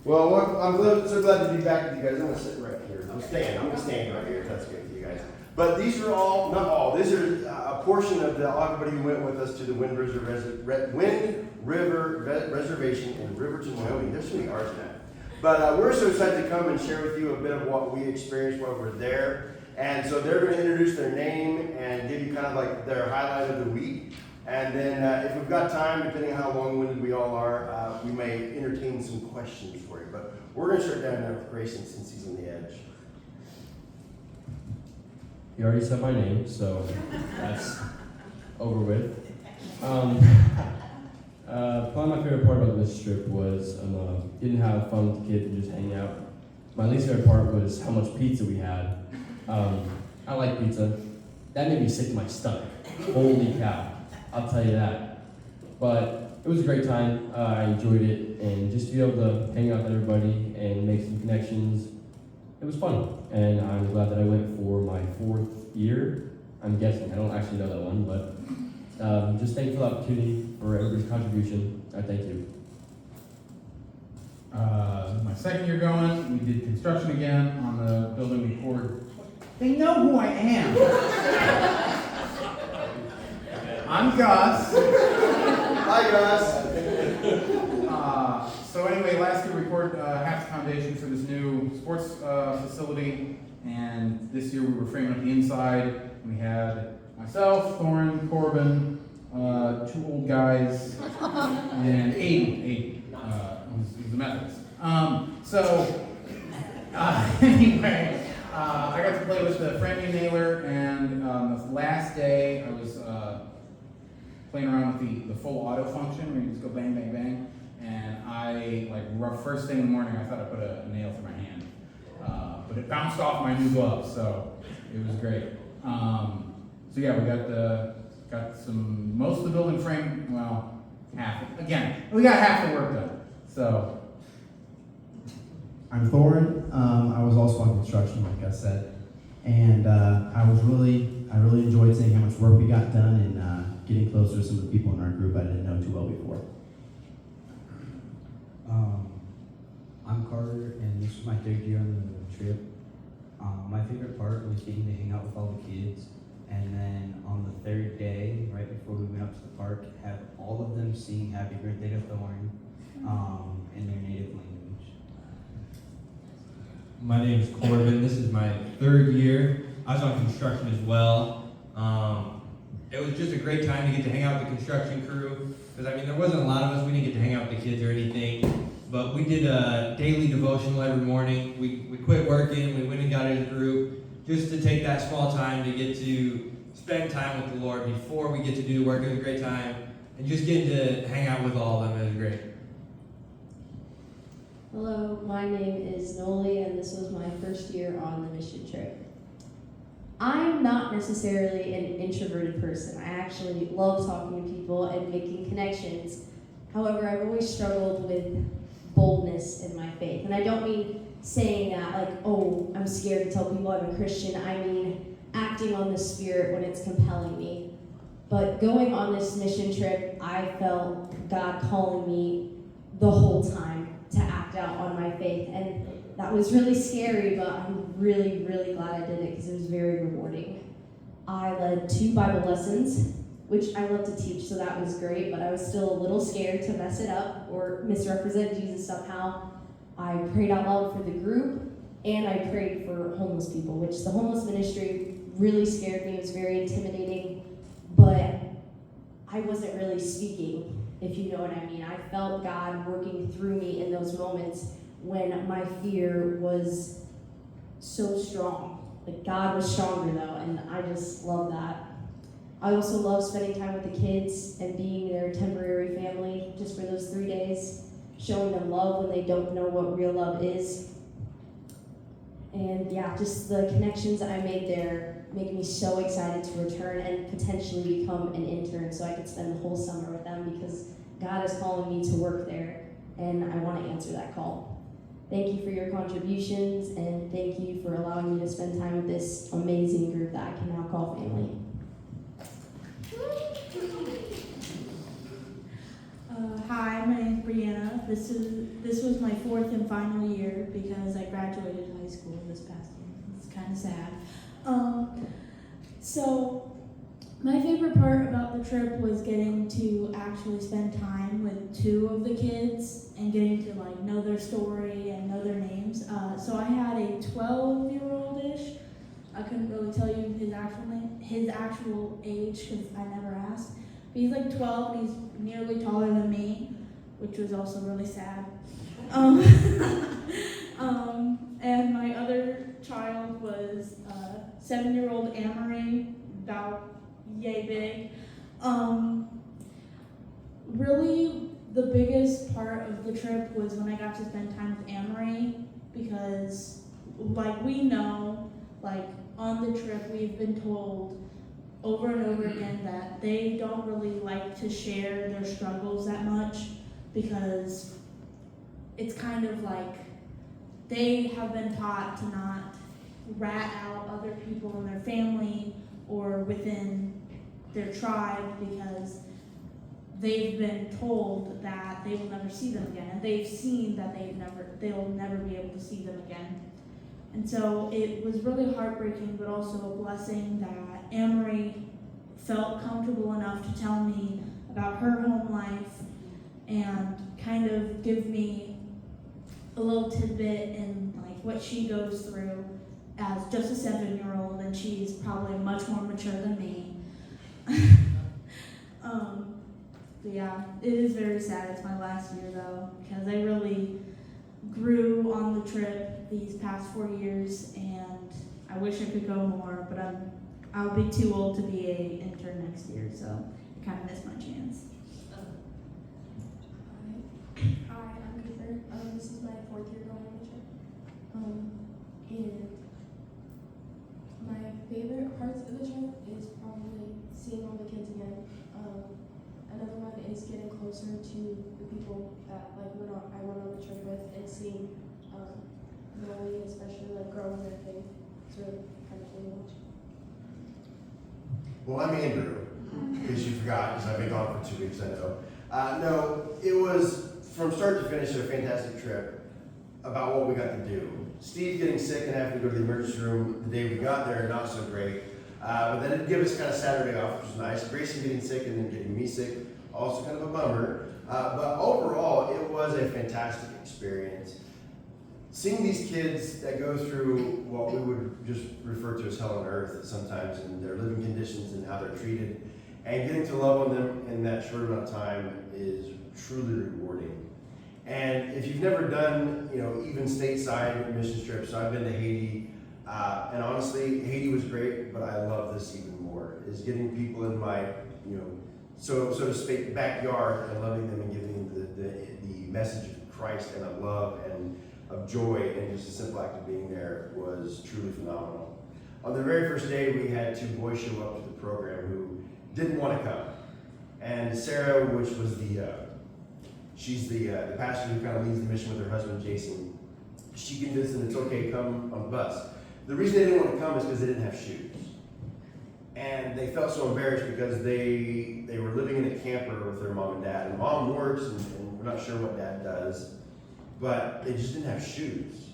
Well, so glad to be back with you guys. I'm going to sit right here. I'm going to stand right here. That's good for you guys. But these are all, not all, these are a portion of everybody who went with us to the Wind River Reservation in Riverton, Wyoming. There's so many R's in that. But we're so excited to come and share with you a bit of what we experienced while we were there. And so they're going to introduce their name and give you kind of like their highlight of the week. And then if we've got time, depending on how long-winded we all are, we may entertain some questions for you. But we're going to start down there with Grayson since he's on the edge. You already said my name, so that's over with. Probably my favorite part about this trip was getting to have fun with the kids and just hang out. My least favorite part was how much pizza we had. I like pizza. That made me sick to my stomach. Holy cow. I'll tell you that. But it was a great time. I enjoyed it, and just to be able to hang out with everybody and make some connections, it was fun. And I'm glad that I went for my 4th year. I'm guessing. I don't actually know that one, but just thank you for the opportunity, for everybody's contribution. I thank you. My 2nd year going, we did construction again on the building we poured. They know who I am. I'm Gus. Hi, Gus. So anyway, last year we poured half the foundation for this new sports facility, and this year we were framing up the inside. We had myself, Thorin, Corbin, 2 old guys, and Aiden, who's the Methodist. Anyway, I got to play with the framing nailer, and the last day I was playing around with the full auto function where you just go bang, bang, bang. And first thing in the morning, I thought I put a nail through my hand. But it bounced off my new glove, so it was great. So yeah, we got most of the building frame, well, half. Again, we got half the work done, so. I'm Thorin. I was also on construction, like I said, and I really enjoyed seeing how much work we got done and getting closer to some of the people in our group I didn't know too well before. I'm Carter, and this is my 3rd year on the trip. My favorite part was getting to hang out with all the kids, and then on the 3rd day, right before we went up to the park, have all of them sing Happy Birthday to Thorn in their native language. My name is Corbin. This is my 3rd year. I was on construction as well. It was just a great time to get to hang out with the construction crew. Because, there wasn't a lot of us. We didn't get to hang out with the kids or anything. But we did a daily devotional every morning. We quit working. We went and got as a group just to take that small time to get to spend time with the Lord before we get to do the work. It was a great time. And just getting to hang out with all of them, it was great. Hello, my name is Noli, and this was my 1st year on the mission trip. I'm not necessarily an introverted person. I actually love talking to people and making connections. However, I've always struggled with boldness in my faith. And I don't mean saying that like, oh, I'm scared to tell people I'm a Christian. I mean acting on the Spirit when it's compelling me. But going on this mission trip, I felt God calling me the whole time to act out on my faith. And that was really scary, but I'm really, really glad I did it because it was very rewarding. I led 2 Bible lessons, which I love to teach, so that was great, but I was still a little scared to mess it up or misrepresent Jesus somehow. I prayed out loud for the group, and I prayed for homeless people, which the homeless ministry really scared me. It was very intimidating, but I wasn't really speaking, if you know what I mean. I felt God working through me in those moments when my fear was so strong. Like, God was stronger though, and I just love that. I also love spending time with the kids and being their temporary family just for those 3 days, showing them love when they don't know what real love is. And yeah, just the connections I made there make me so excited to return and potentially become an intern so I could spend the whole summer with them because God is calling me to work there and I want to answer that call. Thank you for your contributions, and thank you for allowing me to spend time with this amazing group that I can now call family. Hi, my name is Brianna. This is this was my fourth and final year because I graduated high school this past year. It's kind of sad. So my favorite part about the trip was getting to actually spend time with two of the kids and getting to like know their story and know their names. So I had a 12-year-old-ish. I couldn't really tell you his actual age because I never asked. But he's like 12 and he's nearly taller than me, which was also really sad. And my other child was 7-year-old Amory, about yay big. Really, the biggest part of the trip was when I got to spend time with Amory because, like, we know, like, on the trip we've been told over and over again that they don't really like to share their struggles that much because it's kind of like they have been taught to not rat out other people in their family or within their tribe because they've been told that they will never see them again, and they've seen that they'll never be able to see them again. And so it was really heartbreaking, but also a blessing that Amory felt comfortable enough to tell me about her home life and kind of give me a little tidbit in like what she goes through as just a 7-year-old, and she's probably much more mature than me. But yeah, it is very sad. It's my last year though, because I really grew on the trip these past 4 years, and I wish I could go more, but I'll be too old to be a intern next year, so I kind of missed my chance. Hi, I'm Cooper. This is my 4th year going on the trip. And my favorite parts of the trip is probably seeing all the kids again. Another one is getting closer to the people that I went on the trip with and seeing Molly, especially like grow in their faith. It's really kind of cool to watch. Well, I'm Andrew, in case you forgot, because I've been gone for 2 weeks, I know. No, it was, from start to finish, a fantastic trip about what we got to do. Steve getting sick and having to go to the emergency room the day we got there, not so great. But then it gave us kind of Saturday off, which was nice. Gracie getting sick and then getting me sick, also kind of a bummer. But overall, it was a fantastic experience. Seeing these kids that go through what we would just refer to as hell on earth sometimes, and their living conditions and how they're treated, and getting to love on them in that short amount of time is truly rewarding. And if you've never done, even stateside mission trips, so I've been to Haiti, and honestly, Haiti was great, but I love this even more, is getting people in my, so to speak, backyard and loving them and giving them the message of Christ and of love and of joy, and just a simple act of being there was truly phenomenal. On the very first day, we had 2 boys show up to the program who didn't want to come. And Sarah, which was she's the pastor who kind of leads the mission with her husband, Jason, she convinced them it's okay, come on the bus. The reason they didn't want to come is because they didn't have shoes. And they felt so embarrassed because they were living in a camper with their mom and dad. And mom works, and we're not sure what dad does, but they just didn't have shoes.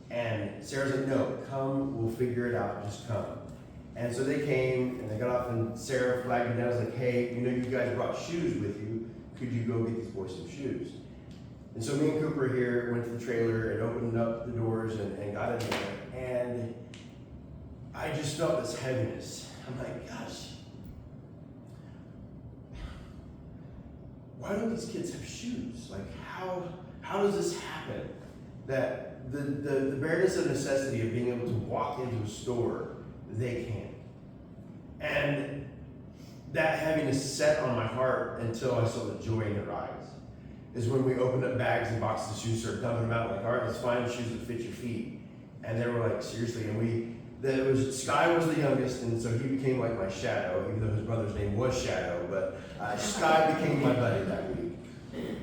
And Sarah's like, no, come, we'll figure it out, just come. And so they came, and they got off, and Sarah flagged me down, was like, hey, you guys brought shoes with you, could you go get these boys some shoes? And so me and Cooper here went to the trailer and opened up the doors and got in there, and I just felt this heaviness. I'm like, gosh, why don't these kids have shoes? Like, how does this happen? That the bareness of necessity of being able to walk into a store, they can't. And that heaviness set on my heart until I saw the joy in their eyes. Is when we opened up bags and boxes of shoes, started dumping them out, like, all right, let's find shoes that fit your feet. And they were like, seriously, and Sky was the youngest, and so he became like my shadow, even though his brother's name was Shadow, but Sky became my buddy that week.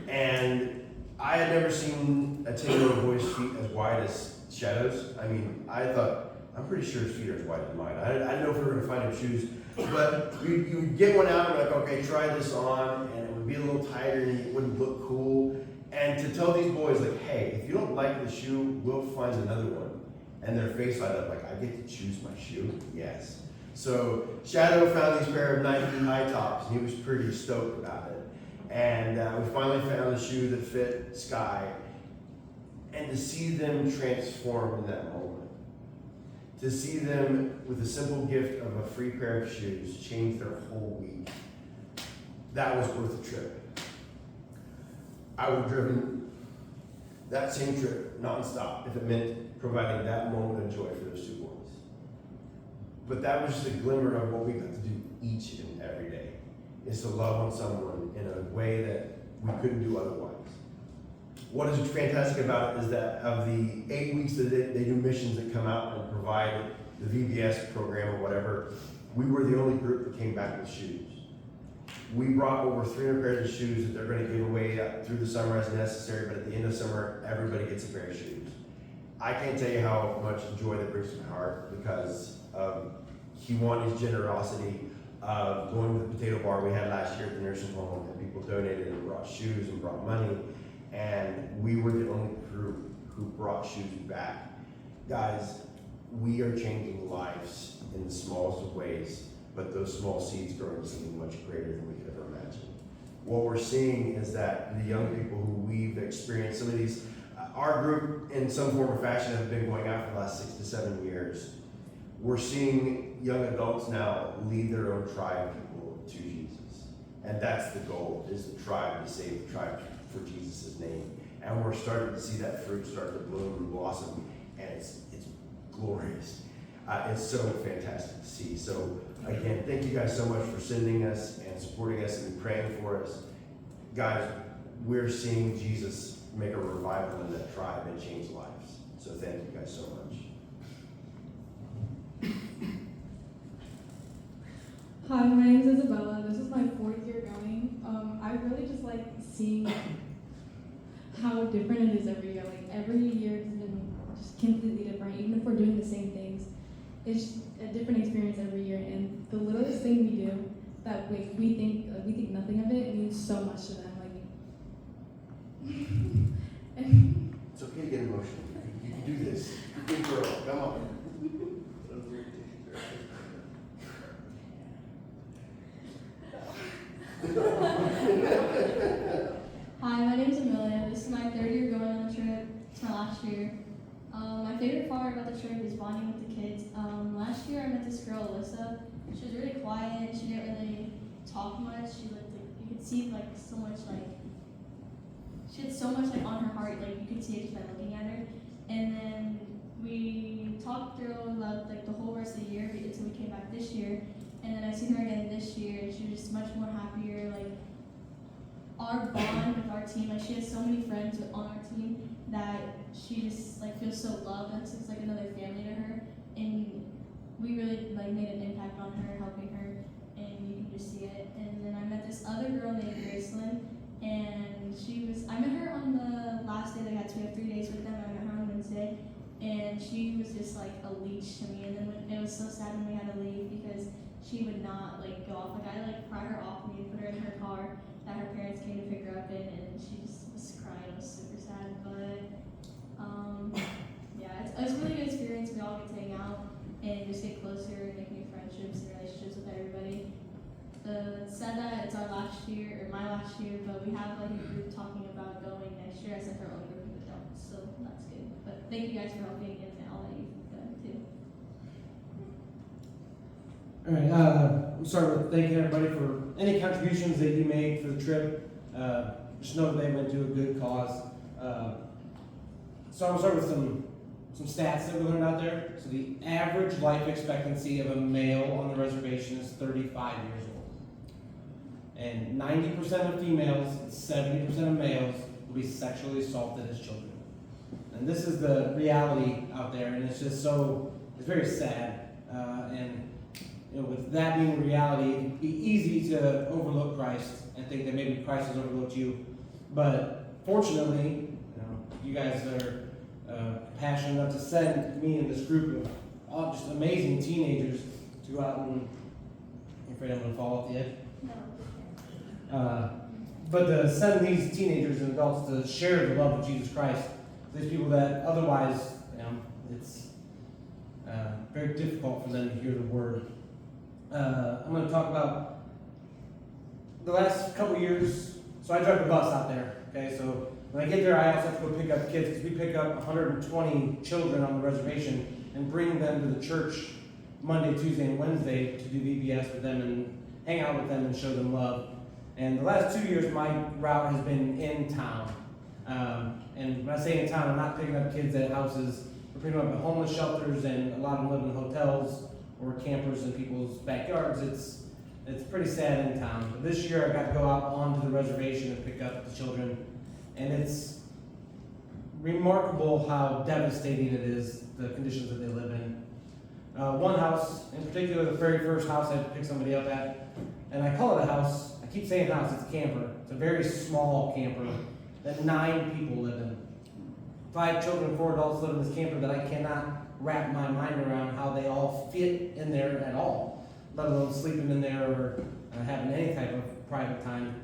And I had never seen a 10-year-old boy's feet as wide as Shadow's. I mean, I thought, I'm pretty sure his feet are as wide as mine. I didn't know if we were gonna find him shoes, but you would get one out and like, okay, try this on, and it would be a little tighter and it wouldn't look cool. And to tell these boys, like, hey, if you don't like the shoe, we'll find another one. And their face light up, like, I get to choose my shoe? Yes. So Shadow found these pair of Nike high tops, and he was pretty stoked about it. And we finally found a shoe that fit Sky. And to see them transform in that moment, to see them with the simple gift of a free pair of shoes change their whole week, that was worth the trip. I would have driven that same trip nonstop if it meant providing that moment of joy for those two boys. But that was just a glimmer of what we got to do each and every day, is to love on someone in a way that we couldn't do otherwise. What is fantastic about it is that of the 8 weeks that they do missions that come out and provide the VBS program or whatever, we were the only group that came back with shoes. We brought over 300 pairs of shoes that they're going to give away through the summer as necessary, but at the end of summer, everybody gets a pair of shoes. I can't tell you how much joy that brings to my heart because of Kiwani's generosity of going to the potato bar we had last year at the nursing home, and people donated and brought shoes and brought money, and we were the only group who brought shoes back. Guys, we are changing lives in the smallest of ways, but those small seeds grow into something much greater than we could ever imagine. What we're seeing is that the young people who we've experienced some of these, our group in some form or fashion have been going out for the last 6 to 7 years. We're seeing young adults now lead their own tribe people to Jesus. And that's the goal, is the tribe to save the tribe for Jesus' name. And we're starting to see that fruit start to bloom and blossom, and it's glorious. It's so fantastic to see. So again, thank you guys so much for sending us and supporting us and praying for us. Guys, we're seeing Jesus make a revival in that tribe and change lives. So thank you guys so much. Hi, my name is Isabella. This is my 4th year going. I really just like seeing how different it is every year. Like every year has been just completely different. Even if we're doing the same things, it's a different experience every year. And the littlest thing we do that we think nothing of it means so much to them. It's okay to get emotional. You can do this. You can girl. Come on. Hi, my name is Amelia. This is my 3rd year going on the trip. It's my last year. My favorite part about the trip is bonding with the kids. Last year I met this girl, Alyssa. She was really quiet. She didn't really talk much. She looked like, you could see like so much like, she had so much like on her heart, like you could see it just by looking at her. And then we talked through about like the whole rest of the year until we came back this year. And then I seen her again this year, and she was just much more happier. Like our bond with our team, like she has so many friends on our team that she just like feels so loved. It's like another family to her, and we really like made an impact on her, helping her, and you can just see it. And then I met this other girl named Gracelyn, and I met her on the last day they had, so we have 3 days with them. I met her on Wednesday, and she was just like a leech to me. And then it was so sad when we had to leave because she would not like go off. Like I like pry her off me and put her in her car that her parents came to pick her up in, and she just was crying. It was super sad, but yeah, it's a really good experience. We all get to hang out and just get closer and make new friendships and relationships with everybody. It's sad that it's our last year, or my last year, but we have like a group talking about going next year as like our own group of adults, so that's good. But thank you guys for helping, and all that you've done too. All right, I'm sorry for thanking everybody for any contributions that you made for the trip. Just know that they went to a good cause. So I'm gonna start with some stats that we learned out there. So the average life expectancy of a male on the reservation is 35 years old. And 90% of females and 70% of males will be sexually assaulted as children. And this is the reality out there, and it's just it's very sad. And you know, with that being the reality, it'd be easy to overlook Christ and think that maybe Christ has overlooked you. But fortunately, you guys are passionate enough to send me and this group of just amazing teenagers to go out and. I'm afraid I'm going to fall off the edge. but to send these teenagers and adults to share the love of Jesus Christ, these people that otherwise, it's very difficult for them to hear the word. I'm going to talk about the last couple years. So I drive the bus out there. Okay, so when I get there, I also have to go pick up kids because we pick up 120 children on the reservation and bring them to the church Monday, Tuesday, and Wednesday to do VBS with them and hang out with them and show them love. And the last 2 years, my route has been in town. And when I say in town, I'm not picking up kids at houses. We're picking them up at homeless shelters, and a lot of them live in hotels or campers in people's backyards. It's pretty sad in town. But this year, I got to go out onto the reservation and pick up the children, and it's remarkable how devastating it is, the conditions that they live in. One house, in particular, the very first house I had to pick somebody up at, and I call it a house. I keep saying house, it's a camper. It's a very small camper that 9 people live in. 5 children, 4 adults live in this camper that I cannot wrap my mind around how they all fit in there at all, let alone sleeping in there or having any type of private time.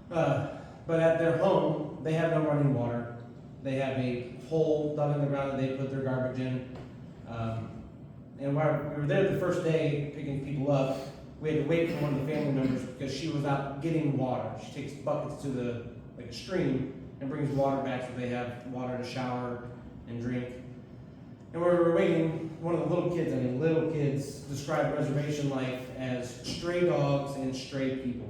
But at their home, they have no running water. They have a hole dug in the ground that they put their garbage in. And while we were there the first day picking people up, we had to wait for one of the family members because she was out getting water. She takes buckets to a stream and brings water back so they have water to shower and drink. And while we were waiting, one of the little kids described reservation life as stray dogs and stray people.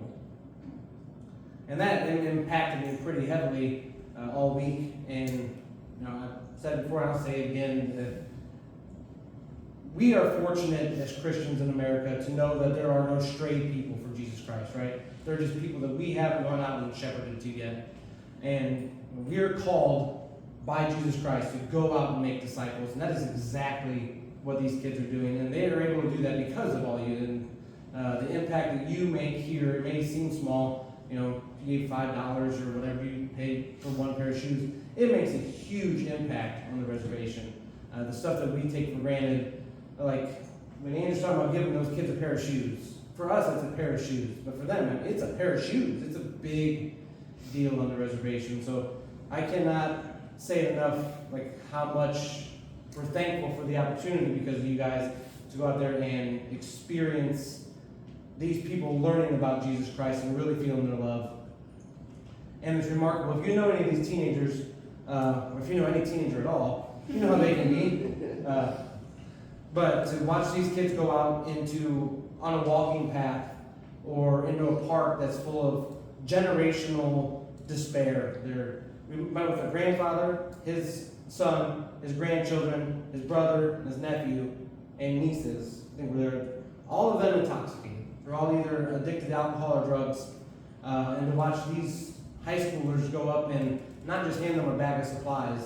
And that impacted me pretty heavily all week. And I've said before, and I'll say it again, that we are fortunate as Christians in America to know that there are no stray people for Jesus Christ, right? They're just people that we haven't gone out and shepherded to yet. And we are called by Jesus Christ to go out and make disciples. And that is exactly what these kids are doing. And they are able to do that because of all you. And the impact that you make here, it may seem small. If you gave $5 or whatever you paid for one pair of shoes, it makes a huge impact on the reservation. The stuff that we take for granted, like when Andrew's talking about giving those kids a pair of shoes, for us it's a pair of shoes, but for them it's a pair of shoes. It's a big deal on the reservation. So I cannot say enough how much we're thankful for the opportunity because of you guys to go out there and experience these people learning about Jesus Christ and really feeling their love. And it's remarkable. If you know any of these teenagers, or if you know any teenager at all, you know how they can be. But to watch these kids go out on a walking path or into a park that's full of generational despair. We met with their grandfather, his son, his grandchildren, his brother, his nephew, and nieces. I think we're there. All of them intoxicated. They're all either addicted to alcohol or drugs. And to watch these high schoolers go up and not just hand them a bag of supplies,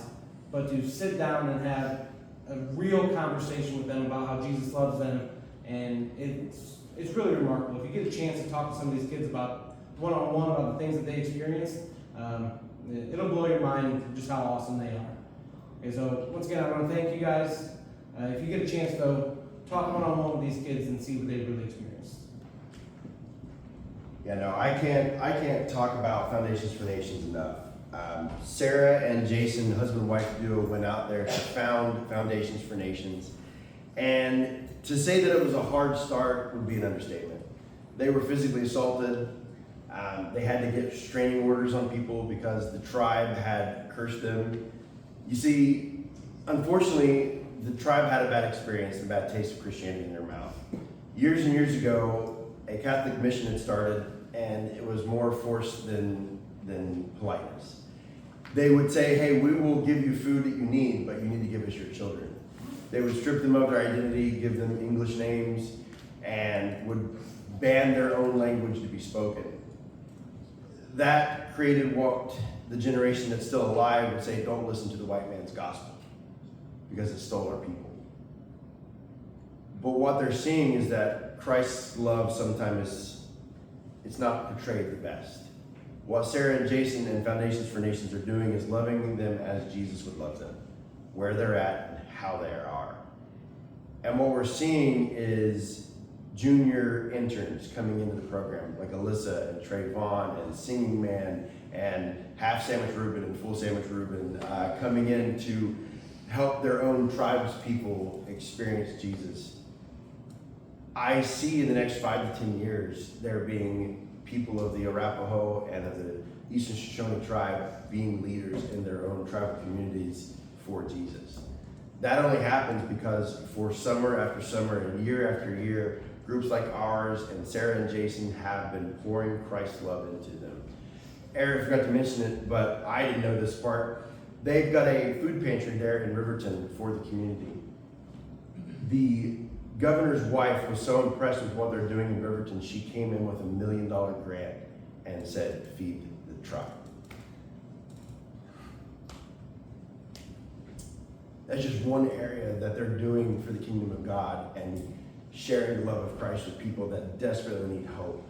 but to sit down and have a real conversation with them about how Jesus loves them, and it's really remarkable. If you get a chance to talk to some of these kids about one-on-one about the things that they experienced, it'll blow your mind just how awesome they are. Okay, so once again, I want to thank you guys. If you get a chance, though, talk one-on-one with these kids and see what they really experienced. Yeah, no, I can't talk about Foundations for Nations enough. Sarah and Jason, husband and wife duo, went out there to found Foundations for Nations. And to say that it was a hard start would be an understatement. They were physically assaulted. They had to get restraining orders on people because the tribe had cursed them. You see, unfortunately, the tribe had a bad experience, a bad taste of Christianity in their mouth. Years and years ago, a Catholic mission had started, and it was more force than politeness. They would say, hey, we will give you food that you need, but you need to give us your children. They would strip them of their identity, give them English names, and would ban their own language to be spoken. That created what the generation that's still alive would say, don't listen to the white man's gospel, because it stole our people. But what they're seeing is that Christ's love sometimes it's not portrayed the best. What Sarah and Jason and Foundations for Nations are doing is loving them as Jesus would love them, where they're at and how they are. And what we're seeing is junior interns coming into the program, like Alyssa and Trayvon and Singing Man and Half Sandwich Reuben and Full Sandwich Reuben, coming in to help their own tribes people experience Jesus. I see in the next 5 to 10 years there being people of the Arapaho and of the Eastern Shoshone tribe being leaders in their own tribal communities for Jesus. That only happens because for summer after summer and year after year, groups like ours and Sarah and Jason have been pouring Christ's love into them. Eric forgot to mention it, but I didn't know this part. They've got a food pantry there in Riverton for the community. The governor's wife was so impressed with what they're doing in Riverton, she came in with $1 million grant and said, feed the tribe. That's just one area that they're doing for the kingdom of God and sharing the love of Christ with people that desperately need hope.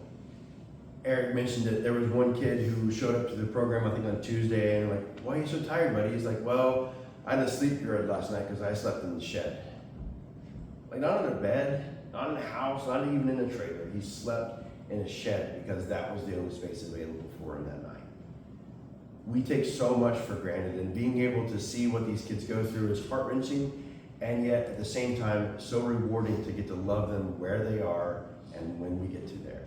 Eric mentioned it. There was one kid who showed up to the program, I think on Tuesday, and I'm like, why are you so tired, buddy? He's like, well, I had a sleep period last night because I slept in the shed. Like, not in a bed, not in a house, not even in a trailer. He slept in a shed because that was the only space available for him that night. We take so much for granted, and being able to see what these kids go through is heart-wrenching, and yet at the same time, so rewarding to get to love them where they are and when we get to there.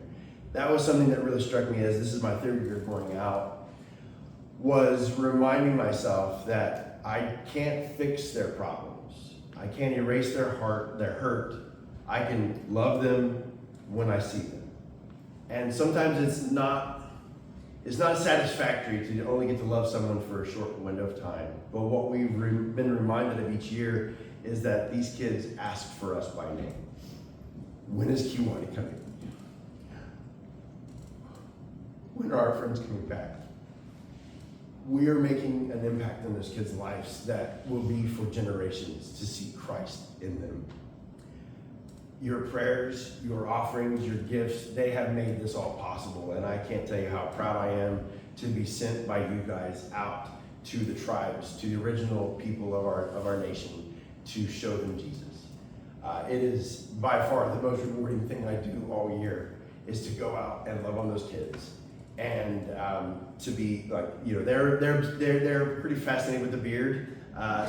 That was something that really struck me as this is my third year going out, was reminding myself that I can't fix their problems. I can't erase their heart, their hurt. I can love them when I see them. And sometimes it's not satisfactory to only get to love someone for a short window of time. But what we've been reminded of each year is that these kids ask for us by name. When is Kiwani coming? When are our friends coming back? We are making an impact on those kids' lives that will be for generations to see Christ in them. Your prayers, your offerings, your gifts, they have made this all possible. And I can't tell you how proud I am to be sent by you guys out to the tribes, to the original people of our nation, to show them Jesus. It is by far the most rewarding thing I do all year, is to go out and love on those kids. And to be like, they're pretty fascinated with the beard.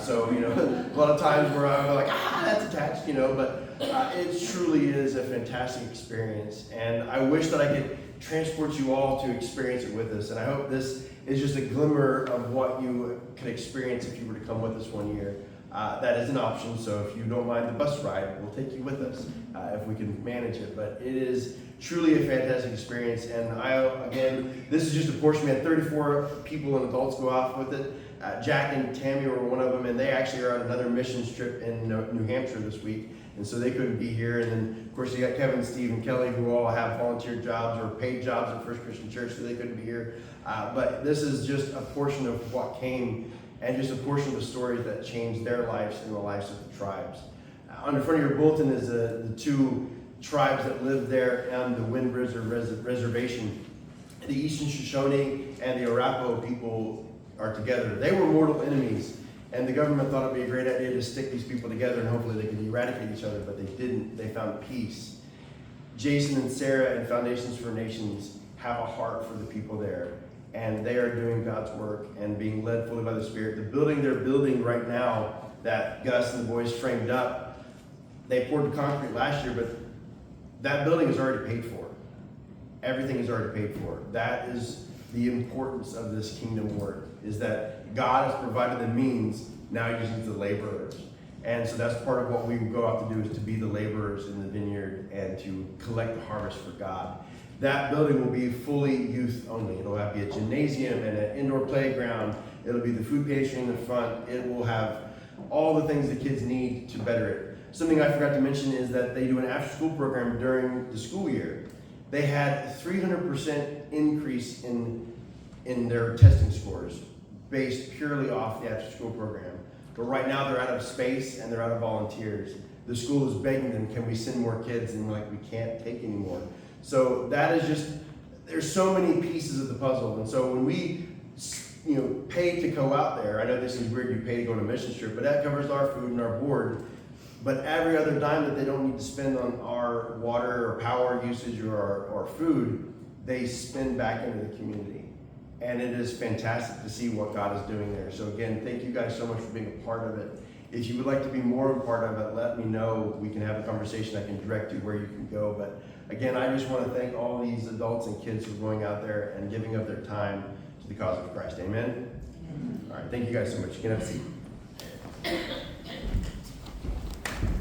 So, a lot of times where I'm like, that's attached, but it truly is a fantastic experience. And I wish that I could transport you all to experience it with us. And I hope this is just a glimmer of what you could experience if you were to come with us one year. That is an option, so if you don't mind the bus ride, we'll take you with us if we can manage it. But it is truly a fantastic experience, and again, this is just a portion. We had 34 people and adults go off with it. Jack and Tammy were one of them, and they actually are on another missions trip in New Hampshire this week, and so they couldn't be here. And then, of course, you got Kevin, Steve, and Kelly, who all have volunteer jobs or paid jobs at First Christian Church, so they couldn't be here. But this is just a portion of what came, and just a portion of the stories that changed their lives and the lives of the tribes. On the front of your bulletin is the two tribes that live there on the Wind Reservation. The Eastern Shoshone and the Arapaho people are together. They were mortal enemies, and the government thought it'd be a great idea to stick these people together and hopefully they could eradicate each other, but they didn't. They found peace. Jason and Sarah and Foundations for Nations have a heart for the people there, and they are doing God's work and being led fully by the Spirit. The building they're building right now that Gus and the boys framed up, they poured the concrete last year, but that building is already paid for. Everything is already paid for. That is the importance of this kingdom work, is that God has provided the means, now he just needs the laborers. And so that's part of what we go out to do, is to be the laborers in the vineyard and to collect the harvest for God. That building will be fully youth only. It'll be a gymnasium and an indoor playground. It'll be the food pantry in the front. It will have all the things the kids need to better it. Something I forgot to mention is that they do an after-school program during the school year. They had 300% increase in their testing scores based purely off the after-school program. But right now they're out of space and they're out of volunteers. The school is begging them, can we send more kids? And we're like, we can't take any more. So that is just, there's so many pieces of the puzzle. And so when we pay to go out there, I know this is weird, you pay to go on a mission trip, but that covers our food and our board. But every other dime that they don't need to spend on our water or power usage or our food, they spend back into the community. And it is fantastic to see what God is doing there. So again, thank you guys so much for being a part of it. If you would like to be more a part of it, let me know. We can have a conversation. I can direct you where you can go. But again, I just want to thank all these adults and kids for going out there and giving up their time to the cause of Christ. Amen? All right, thank you guys so much. You can have a seat.